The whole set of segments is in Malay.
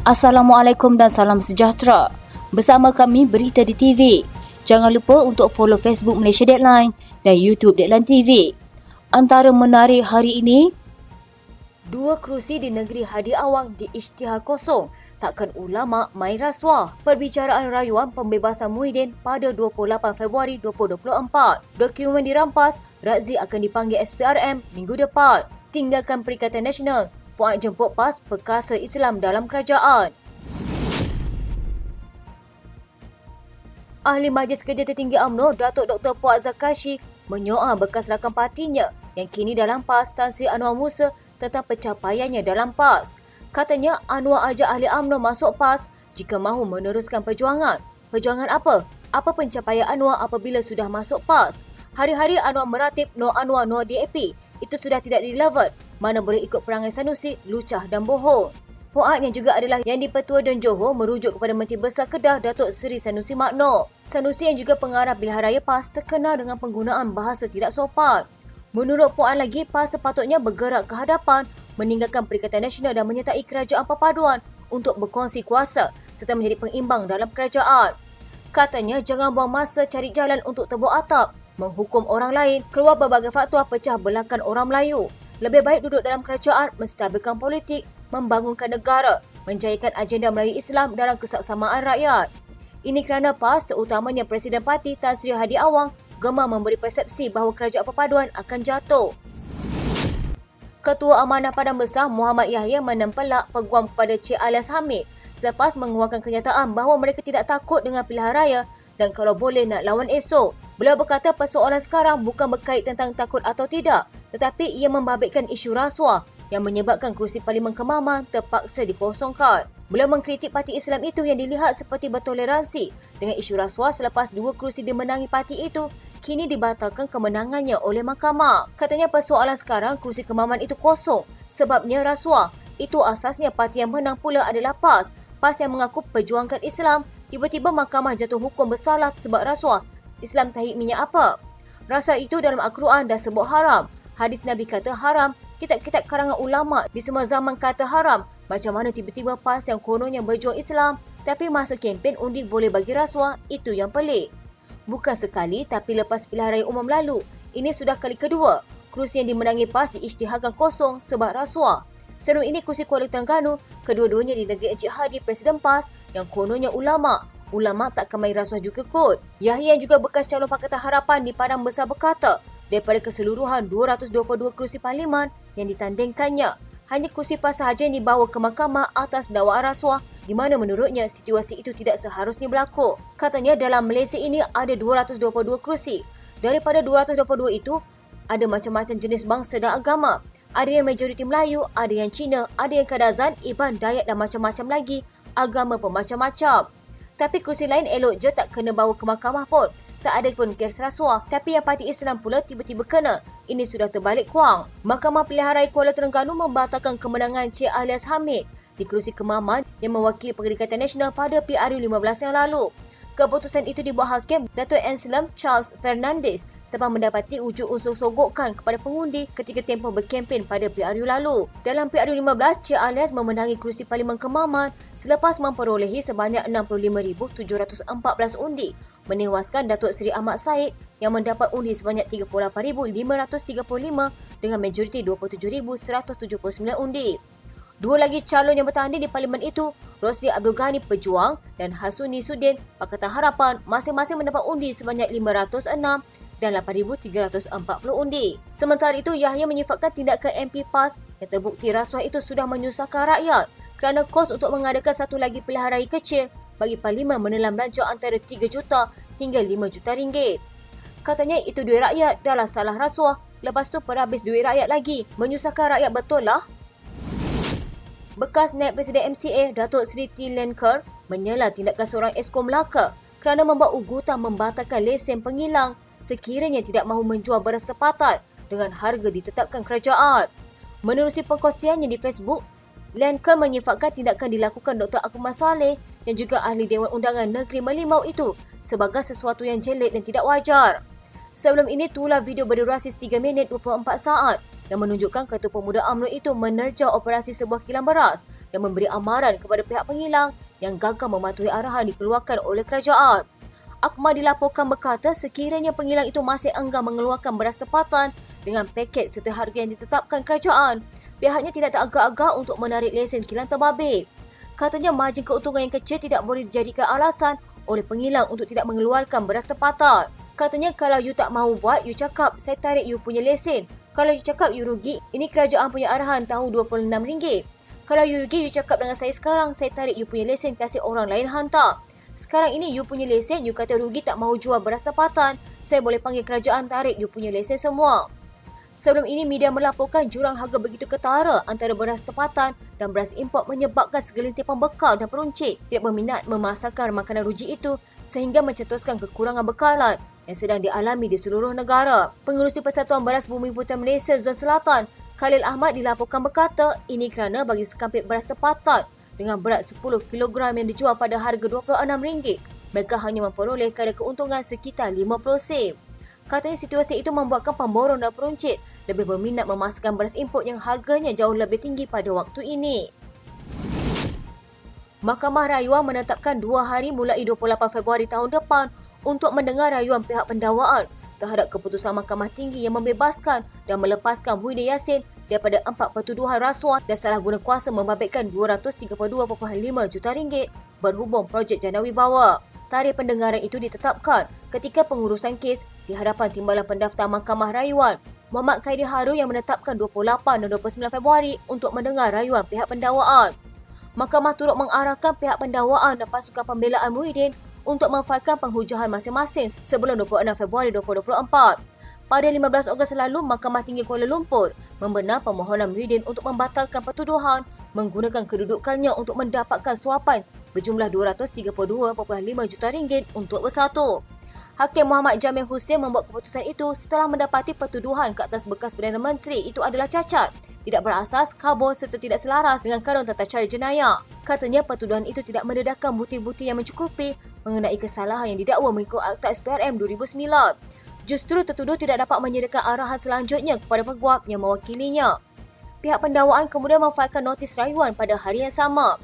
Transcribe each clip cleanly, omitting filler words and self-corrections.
Assalamualaikum dan salam sejahtera. Bersama kami Berita di TV. Jangan lupa untuk follow Facebook Malaysia Deadline dan YouTube Deadline TV. Antara menarik hari ini, 2 kerusi di negeri Hadi Awang diisytihar kosong. Takkan ulama main rasuah. Perbicaraan rayuan pembebasan Muhyiddin pada 28 Februari 2024. Dokumen dirampas, Razzi akan dipanggil SPRM minggu depan. Tinggalkan Perikatan Nasional. Puan jemput PAS perkasa Islam dalam kerajaan. Ahli Majlis Kerja Tertinggi UMNO, Datuk Dr. Puat Zakashi menyoal bekas rakam partinya yang kini dalam PAS, Tan Sri Anwar Musa, tentang pencapaiannya dalam PAS. Katanya Anwar ajak ahli UMNO masuk PAS jika mahu meneruskan perjuangan. Perjuangan apa? Apa pencapaian Anwar apabila sudah masuk PAS? Hari-hari Anwar meratib no Anwar no DAP. Itu sudah tidak relevan. Mana boleh ikut perangai Sanusi, lucah dan bohong. Puat yang juga adalah Yang di-Pertua dan Johor merujuk kepada Menteri Besar Kedah Datuk Seri Sanusi Magno. Sanusi yang juga pengarah pilihan raya PAS terkenal dengan penggunaan bahasa tidak sopan. Menurut Puan lagi, PAS sepatutnya bergerak ke hadapan, meninggalkan Perikatan Nasional dan menyertai kerajaan perpaduan untuk berkongsi kuasa serta menjadi pengimbang dalam kerajaan. Katanya jangan buang masa cari jalan untuk tebuk atap, menghukum orang lain, keluar berbagai fatwa pecah belakan orang Melayu. Lebih baik duduk dalam kerajaan, menstabilkan politik, membangunkan negara, menjayakan agenda Melayu Islam dalam kesaksamaan rakyat. Ini kerana PAS, terutamanya Presiden Parti Tan Sri Hadi Awang, gemar memberi persepsi bahawa kerajaan perpaduan akan jatuh. Ketua Amanah Padang Besar Muhammad Yahya menempelak peguam kepada Cik Alias Hamid selepas mengeluarkan kenyataan bahawa mereka tidak takut dengan pilihan raya dan kalau boleh nak lawan esok. Beliau berkata persoalan sekarang bukan berkait tentang takut atau tidak, tetapi ia membabitkan isu rasuah yang menyebabkan kerusi Parlimen Kemaman terpaksa dikosongkan. Beliau mengkritik parti Islam itu yang dilihat seperti bertoleransi dengan isu rasuah selepas 2 kerusi dimenangi parti itu kini dibatalkan kemenangannya oleh mahkamah. Katanya persoalan sekarang kerusi Kemaman itu kosong sebabnya rasuah. Itu asasnya parti yang menang pula adalah PAS. PAS yang mengaku perjuangkan Islam, tiba-tiba mahkamah jatuh hukum bersalah sebab rasuah. Islam tahi minyak apa? Rasuah itu dalam Al-Quran dah sebut haram. Hadis Nabi kata haram. Kitab-kitab karangan ulama di semua zaman kata haram. Macam mana tiba-tiba PAS yang kononnya berjuang Islam, tapi masa kempen undi boleh bagi rasuah? Itu yang pelik. Bukan sekali, tapi lepas pilihan raya umum lalu, ini sudah kali kedua kerusi yang dimenangi PAS diisytiharkan kosong sebab rasuah. Sebelum ini kerusi Kuala Terengganu, kedua-duanya di negeri Encik Hadi Presiden PAS yang kononnya ulama. Ulama takkan main rasuah juga kot. Yahya yang juga bekas calon Pakatan Harapan di Padang Besar berkata, daripada keseluruhan 222 kerusi parlimen yang ditandingkannya, hanya kerusi PAS sahaja yang dibawa ke mahkamah atas dakwaan rasuah di mana menurutnya situasi itu tidak seharusnya berlaku. Katanya dalam Malaysia ini ada 222 kerusi. Daripada 222 itu, ada macam-macam jenis bangsa dan agama. Ada yang majoriti Melayu, ada yang Cina, ada yang Kadazan, Iban, Dayak dan macam-macam lagi. Agama pun macam-macam. Tapi kerusi lain elok je tak kena bawa ke mahkamah pun. Tak ada pun kes rasuah. Tapi yang parti Islam pula tiba-tiba kena. Ini sudah terbalik kuang. Mahkamah Pilihan Raya Kuala Terengganu membatalkan kemenangan Cik Alias Hamid di kerusi Kemaman yang mewakili Perikatan Nasional pada PRU 15 yang lalu. Keputusan itu dibuat Hakim Dato' Anselm Charles Fernandez tanpa mendapati wujud unsur sogokan kepada pengundi ketika tempoh berkempen pada PRU lalu. Dalam PRU 15, Cik Alias memenangi kerusi Parlimen Kemaman selepas memperolehi sebanyak 65,714 undi, menewaskan Datuk Seri Ahmad Said yang mendapat undi sebanyak 38,535 dengan majoriti 27,179 undi. 2 lagi calon yang bertanding di parlimen itu, Rosli Abdul Ghani Pejuang dan Hasuni Sudin Pakatan Harapan masing-masing mendapat undi sebanyak 506 dan 8,340 undi. Sementara itu, Yahya menyifatkan tindakan MP PAS yang terbukti rasuah itu sudah menyusahkan rakyat kerana kos untuk mengadakan satu lagi pilihan raya kecil bagi parlimen menelan belanja antara 3 juta hingga 5 juta ringgit. Katanya itu duit rakyat adalah salah rasuah, lepas tu perhabis duit rakyat lagi. Menyusahkan rakyat betul lah. Bekas Naib Presiden MCA Datuk Seri T. Len Kerr menyela tindakan seorang Exco Melaka kerana membuat ugutan membatalkan lesen pengilang sekiranya tidak mahu menjual beras tempatan dengan harga ditetapkan kerajaan. Menerusi perkongsiannya di Facebook, Len Kerr menyifatkan tindakan dilakukan Dr. Akmal Saleh dan juga Ahli Dewan Undangan Negeri Merlimau itu sebagai sesuatu yang jelek dan tidak wajar. Sebelum ini tular video berdurasi 3 minit 24 saat yang menunjukkan Ketua Pemuda UMNO itu menerjah operasi sebuah kilang beras dan memberi amaran kepada pihak penghilang yang gagal mematuhi arahan dikeluarkan oleh kerajaan. Akmal dilaporkan berkata sekiranya penghilang itu masih enggan mengeluarkan beras tempatan dengan paket serta harga yang ditetapkan kerajaan, pihaknya tidak teragak-agak untuk menarik lesen kilang terbabit. Katanya margin keuntungan yang kecil tidak boleh dijadikan alasan oleh penghilang untuk tidak mengeluarkan beras tempatan. Katanya kalau you tak mahu buat, you cakap saya tarik you punya lesen. Kalau you cakap you rugi, ini kerajaan punya arahan tahun RM26. Kalau you rugi, you cakap dengan saya sekarang, saya tarik you punya lesen kasih orang lain hantar. Sekarang ini you punya lesen, you kata rugi tak mahu jual beras tempatan, saya boleh panggil kerajaan tarik you punya lesen semua. Sebelum ini, media melaporkan jurang harga begitu ketara antara beras tempatan dan beras import menyebabkan segelintir pembekal dan peruncit tidak berminat memasarkan makanan ruji itu sehingga mencetuskan kekurangan bekalan yang sedang dialami di seluruh negara. Pengerusi Persatuan Beras Bumi Putra Malaysia Zon Selatan, Khalil Ahmad dilaporkan berkata ini kerana bagi sekampit beras tempatan dengan berat 10 kg yang dijual pada harga RM26, mereka hanya memperoleh kadar keuntungan sekitar 50 sen. Katanya situasi itu membuatkan pemborong dan peruncit lebih berminat memasarkan beras import yang harganya jauh lebih tinggi pada waktu ini. Mahkamah Rayuan menetapkan 2 hari mulai 28 Februari tahun depan untuk mendengar rayuan pihak pendakwaan terhadap keputusan Mahkamah Tinggi yang membebaskan dan melepaskan Muhyiddin Yassin daripada 4 pertuduhan rasuah dan salah guna kuasa membabitkan RM232.5 juta berhubung projek Janawi Bawa. Tarikh pendengaran itu ditetapkan ketika pengurusan kes di hadapan Timbalan Pendaftar Mahkamah Rayuan Muhammad Khairi Harun yang menetapkan 28 dan 29 Februari untuk mendengar rayuan pihak pendakwaan. Mahkamah turut mengarahkan pihak pendakwaan dan pasukan pembelaan Muhyiddin untuk memfailkan penghujuman masing-masing sebelum 26 Februari 2024. Pada 15 Ogos lalu, Mahkamah Tinggi Kuala Lumpur membenar permohonan Muhyiddin untuk membatalkan pertuduhan menggunakan kedudukannya untuk mendapatkan suapan berjumlah RM232.5 juta untuk bersatu. Hakim Muhammad Jamil Hussein membuat keputusan itu setelah mendapati pertuduhan ke atas bekas Perdana Menteri itu adalah cacat, tidak berasas, kabur serta tidak selaras dengan kanun tata cara jenayah. Katanya pertuduhan itu tidak mendedahkan bukti-bukti yang mencukupi mengenai kesalahan yang didakwa mengikut Akta SPRM 2009. Justru tertuduh tidak dapat menyediakan arahan selanjutnya kepada peguam yang mewakilinya. Pihak pendakwaan kemudian memfailkan notis rayuan pada hari yang sama.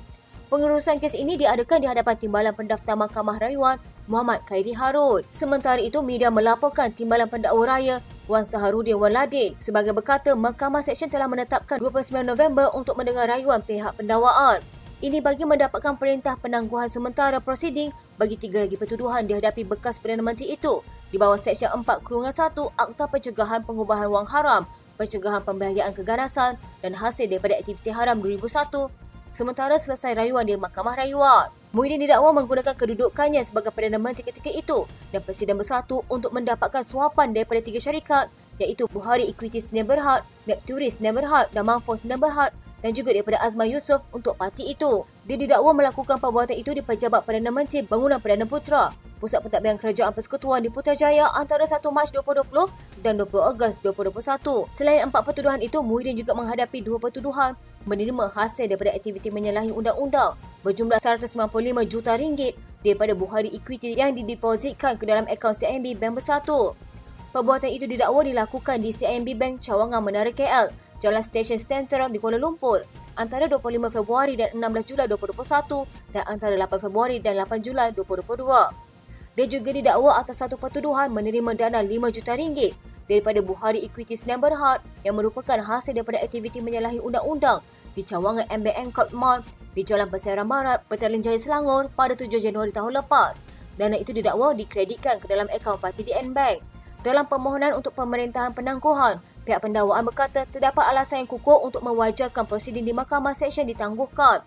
Pengurusan kes ini diadakan di hadapan Timbalan Pendaftar Mahkamah Rayuan Muhammad Khairi Harun. Sementara itu, media melaporkan Timbalan Pendakwa Raya Wan Saharudin Waladin sebagai berkata Mahkamah Seksyen telah menetapkan 29 November untuk mendengar rayuan pihak pendakwaan. Ini bagi mendapatkan perintah penangguhan sementara prosiding bagi 3 lagi pertuduhan dihadapi bekas Perdana Menteri itu di bawah Seksyen 4/1 Akta Pencegahan Pengubahan Wang Haram, Pencegahan Pembahagian Keganasan dan Hasil daripada Aktiviti Haram 2001. Sementara selesai rayuan di Mahkamah Rayuan, Muhyiddin didakwa menggunakan kedudukannya sebagai Perdana Menteri ketika itu dan Presiden Bersatu untuk mendapatkan suapan daripada 3 syarikat iaitu Buhari Equities Sdn Bhd, Nepturis Sdn Bhd dan Mamfo Sdn Bhd dan juga daripada Azman Yusof untuk parti itu. Dia didakwa melakukan perbuatan itu di Pejabat Perdana Menteri Bangunan Perdana Putra, Pusat Pentadbiran Kerajaan Persekutuan di Putrajaya antara 1 Mac 2020 dan 20 Ogos 2021. Selain 4 pertuduhan itu, Muhyiddin juga menghadapi 2 pertuduhan menerima hasil daripada aktiviti menyalahi undang-undang berjumlah RM195 juta daripada Buhari Equity yang didepositkan ke dalam akaun CIMB Bank Bersatu. Perbuatan itu didakwa dilakukan di CIMB Bank Cawangan Menara KL, Jalan Stesen Center di Kuala Lumpur antara 25 Februari dan 16 Julai 2021 dan antara 8 Februari dan 8 Julai 2022. Dia juga didakwa atas satu pertuduhan menerima dana RM5 juta daripada Buhari Equity Sdn Bhd yang merupakan hasil daripada aktiviti menyalahi undang-undang di Cawangan MBN Court Mall di Jalan Perseram Barat, Petaling Jaya, Selangor pada 7 Januari tahun lepas. Dana itu didakwa dikreditkan ke dalam akaun parti DN Bank. Dalam permohonan untuk pemerintahan penangguhan, pihak pendakwaan berkata terdapat alasan yang kukuh untuk mewajarkan prosiding di Mahkamah Seksyen ditangguhkan.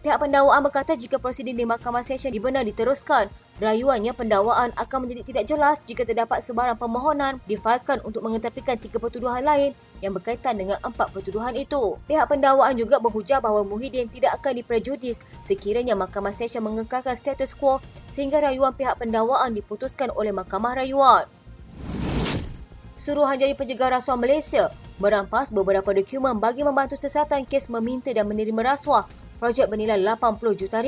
Pihak pendakwaan berkata jika prosiding di Mahkamah Seksyen dibenar diteruskan, rayuannya pendakwaan akan menjadi tidak jelas jika terdapat sebarang permohonan difailkan untuk mengetepikan 3 pertuduhan lain yang berkaitan dengan 4 pertuduhan itu. Pihak pendakwaan juga berhujah bahawa Muhyiddin tidak akan diprejudis sekiranya Mahkamah Seksyen mengekalkan status quo sehingga rayuan pihak pendakwaan diputuskan oleh Mahkamah Rayuan. Suruhanjaya Pencegahan Rasuah Malaysia merampas beberapa dokumen bagi membantu siasatan kes meminta dan menerima rasuah projek bernilai RM80 juta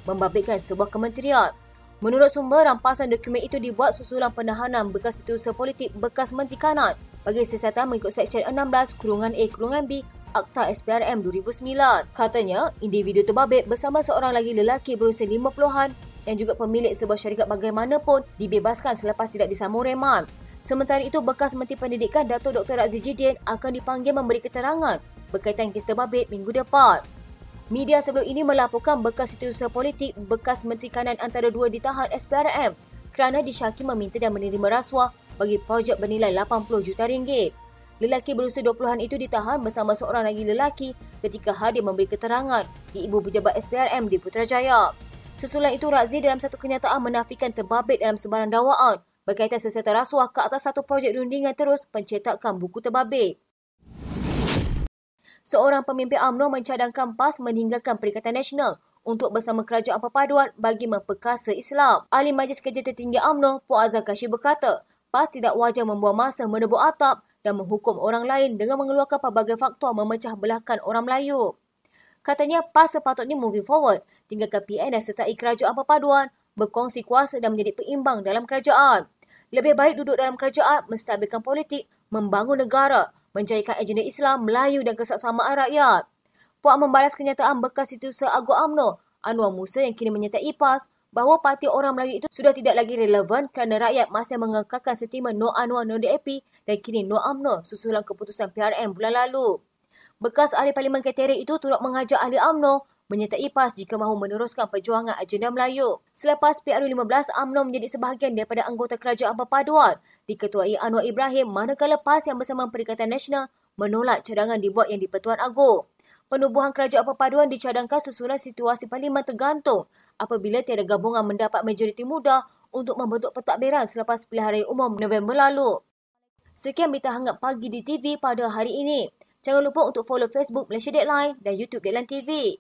membabitkan sebuah kementerian. Menurut sumber, rampasan dokumen itu dibuat susulan penahanan bekas setiausaha politik bekas Menteri Kanan bagi siasatan mengikut Seksyen 16(a)(b) Akta SPRM 2009. Katanya, individu terbabit bersama seorang lagi lelaki berusia 50-an yang juga pemilik sebuah syarikat bagaimanapun dibebaskan selepas tidak disambung reman. Sementara itu, bekas Menteri Pendidikan Dato' Dr. Razzie Jidin akan dipanggil memberi keterangan berkaitan kes terbabit minggu depan. Media sebelum ini melaporkan bekas setiausaha politik bekas Menteri Kanan antara dua ditahan SPRM kerana disyaki meminta dan menerima rasuah bagi projek bernilai 80 juta ringgit. Lelaki berusia 20-an itu ditahan bersama seorang lagi lelaki ketika hadir memberi keterangan di Ibu Pejabat SPRM di Putrajaya. Susulan itu, Razzie dalam satu kenyataan menafikan terbabit dalam sebarang dakwaan berkaitan serta rasuah ke atas satu projek rundingan terus pencetakan buku terbabit. Seorang pemimpin UMNO mencadangkan PAS meninggalkan Perikatan Nasional untuk bersama Kerajaan Perpaduan bagi memperkasa Islam. Ahli Majlis Kerja Tertinggi UMNO, Puan Azhar Kashif berkata, PAS tidak wajar membuang masa menebuk atap dan menghukum orang lain dengan mengeluarkan pelbagai faktor memecah belahkan orang Melayu. Katanya, PAS sepatutnya moving forward, tinggalkan PN dan sertai Kerajaan Perpaduan, berkongsi kuasa dan menjadi peimbang dalam kerajaan. Lebih baik duduk dalam kerajaan, menstabilkan politik, membangun negara, menjayakan agenda Islam, Melayu dan kesaksamaan rakyat. Puan membalas kenyataan bekas setiausaha Agung UMNO, Anwar Musa yang kini menyertai PAS, bahawa parti orang Melayu itu sudah tidak lagi relevan kerana rakyat masih mengekalkan sentimen No Anwar No DAP dan kini No UMNO susulan keputusan PRM bulan lalu. Bekas ahli Parlimen Keterik itu turut mengajak ahli UMNO menyertai PAS jika mahu meneruskan perjuangan agenda Melayu. Selepas PRU15, UMNO menjadi sebahagian daripada anggota Kerajaan Perpaduan diketuai Anwar Ibrahim, manakala PAS yang bersama Perikatan Nasional menolak cadangan dibuat yang di-Pertuan Agong. Penubuhan Kerajaan Perpaduan dicadangkan susulan situasi Parlimen tergantung apabila tiada gabungan mendapat majoriti mudah untuk membentuk pentadbiran selepas pilihan raya umum November lalu. Sekian berita hangat pagi di TV pada hari ini. Jangan lupa untuk follow Facebook Malaysia Deadline dan YouTube Deadline TV.